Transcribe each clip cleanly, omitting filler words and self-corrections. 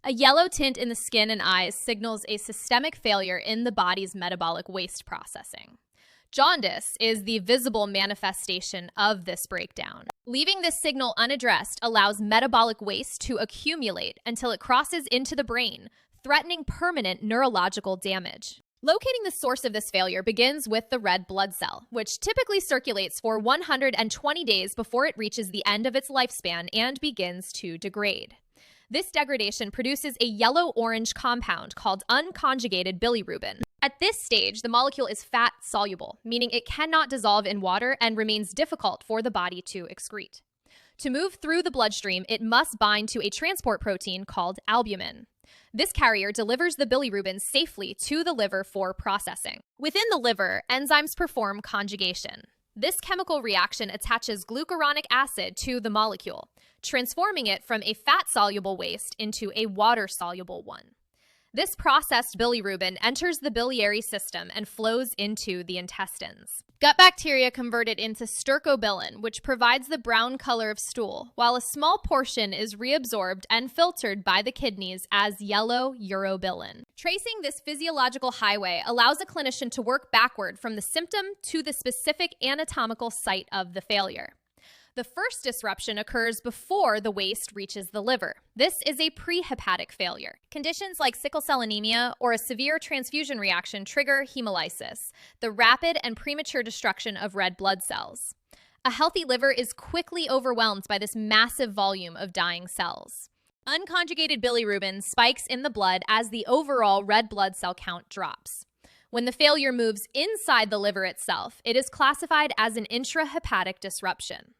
A yellow tint in the skin and eyes signals a systemic failure in the body's metabolic waste processing. Jaundice is the visible manifestation of this breakdown. Leaving this signal unaddressed allows metabolic waste to accumulate until it crosses into the brain, threatening permanent neurological damage. Locating the source of this failure begins with the red blood cell, which typically circulates for 120 days before it reaches the end of its lifespan and begins to degrade. This degradation produces a yellow-orange compound called unconjugated bilirubin. At this stage, the molecule is fat-soluble, meaning it cannot dissolve in water and remains difficult for the body to excrete. To move through the bloodstream, it must bind to a transport protein called albumin. This carrier delivers the bilirubin safely to the liver for processing. Within the liver, enzymes perform conjugation. This chemical reaction attaches glucuronic acid to the molecule, transforming it from a fat-soluble waste into a water-soluble one. This processed bilirubin enters the biliary system and flows into the intestines. Gut bacteria convert it into stercobilin, which provides the brown color of stool, while a small portion is reabsorbed and filtered by the kidneys as yellow urobilin. Tracing this physiological highway allows a clinician to work backward from the symptom to the specific anatomical site of the failure. The first disruption occurs before the waste reaches the liver. This is a prehepatic failure. Conditions like sickle cell anemia or a severe transfusion reaction trigger hemolysis, the rapid and premature destruction of red blood cells. A healthy liver is quickly overwhelmed by this massive volume of dying cells. Unconjugated bilirubin spikes in the blood as the overall red blood cell count drops. When the failure moves inside the liver itself, it is classified as an intrahepatic disruption.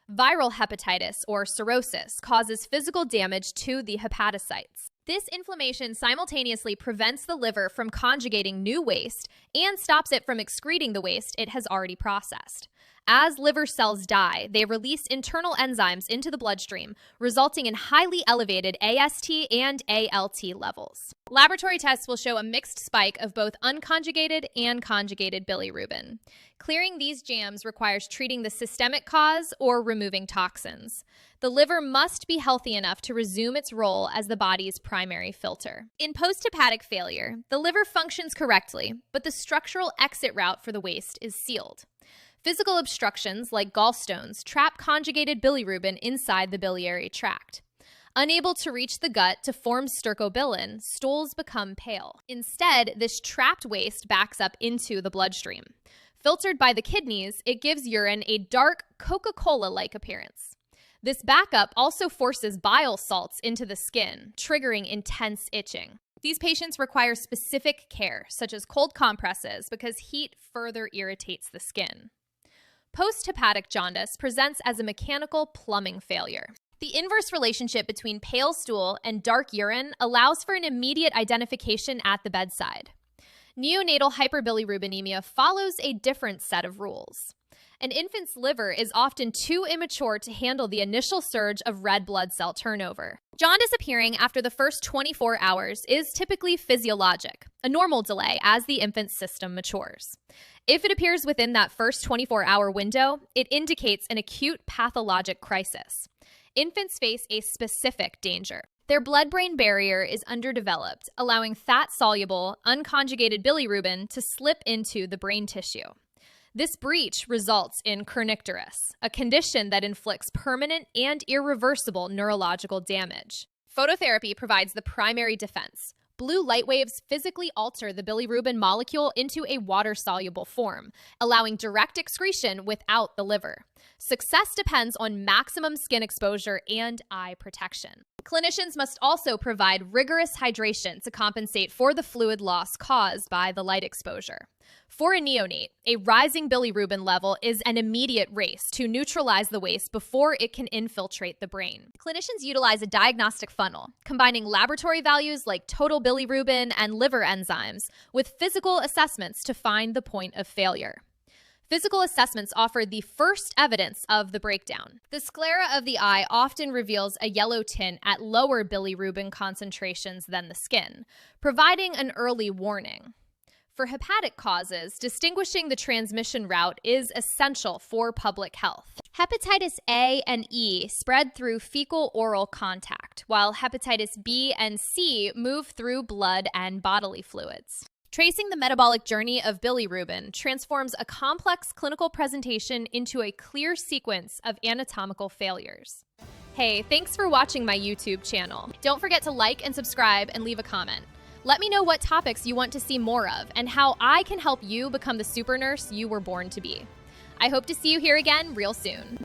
Viral hepatitis, or cirrhosis, causes physical damage to the hepatocytes. This inflammation simultaneously prevents the liver from conjugating new waste and stops it from excreting the waste it has already processed. As liver cells die, they release internal enzymes into the bloodstream, resulting in highly elevated AST and ALT levels. Laboratory tests will show a mixed spike of both unconjugated and conjugated bilirubin. Clearing these jams requires treating the systemic cause or removing toxins. The liver must be healthy enough to resume its role as the body's primary filter. In posthepatic failure, the liver functions correctly, but the structural exit route for the waste is sealed. Physical obstructions, like gallstones, trap conjugated bilirubin inside the biliary tract. Unable to reach the gut to form stercobilin, stools become pale. Instead, this trapped waste backs up into the bloodstream. Filtered by the kidneys, it gives urine a dark Coca-Cola-like appearance. This backup also forces bile salts into the skin, triggering intense itching. These patients require specific care, such as cold compresses, because heat further irritates the skin. Posthepatic jaundice presents as a mechanical plumbing failure. The inverse relationship between pale stool and dark urine allows for an immediate identification at the bedside. Neonatal hyperbilirubinemia follows a different set of rules. An infant's liver is often too immature to handle the initial surge of red blood cell turnover. Jaundice appearing after the first 24 hours is typically physiologic, a normal delay as the infant's system matures. If it appears within that first 24-hour window, it indicates an acute pathologic crisis. Infants face a specific danger. Their blood-brain barrier is underdeveloped, allowing fat-soluble, unconjugated bilirubin to slip into the brain tissue. This breach results in kernicterus, a condition that inflicts permanent and irreversible neurological damage. Phototherapy provides the primary defense. Blue light waves physically alter the bilirubin molecule into a water-soluble form, allowing direct excretion without the liver. Success depends on maximum skin exposure and eye protection. Clinicians must also provide rigorous hydration to compensate for the fluid loss caused by the light exposure. For a neonate, a rising bilirubin level is an immediate race to neutralize the waste before it can infiltrate the brain. Clinicians utilize a diagnostic funnel, combining laboratory values like total bilirubin and liver enzymes with physical assessments to find the point of failure. Physical assessments offer the first evidence of the breakdown. The sclera of the eye often reveals a yellow tint at lower bilirubin concentrations than the skin, providing an early warning. For hepatic causes, distinguishing the transmission route is essential for public health. Hepatitis A and E spread through fecal-oral contact. tract, while hepatitis B and C move through blood and bodily fluids. Tracing the metabolic journey of bilirubin transforms a complex clinical presentation into a clear sequence of anatomical failures. Hey, thanks for watching my YouTube channel. Don't forget to like and subscribe and leave a comment. Let me know what topics you want to see more of and how I can help you become the super nurse you were born to be. I hope to see you here again real soon.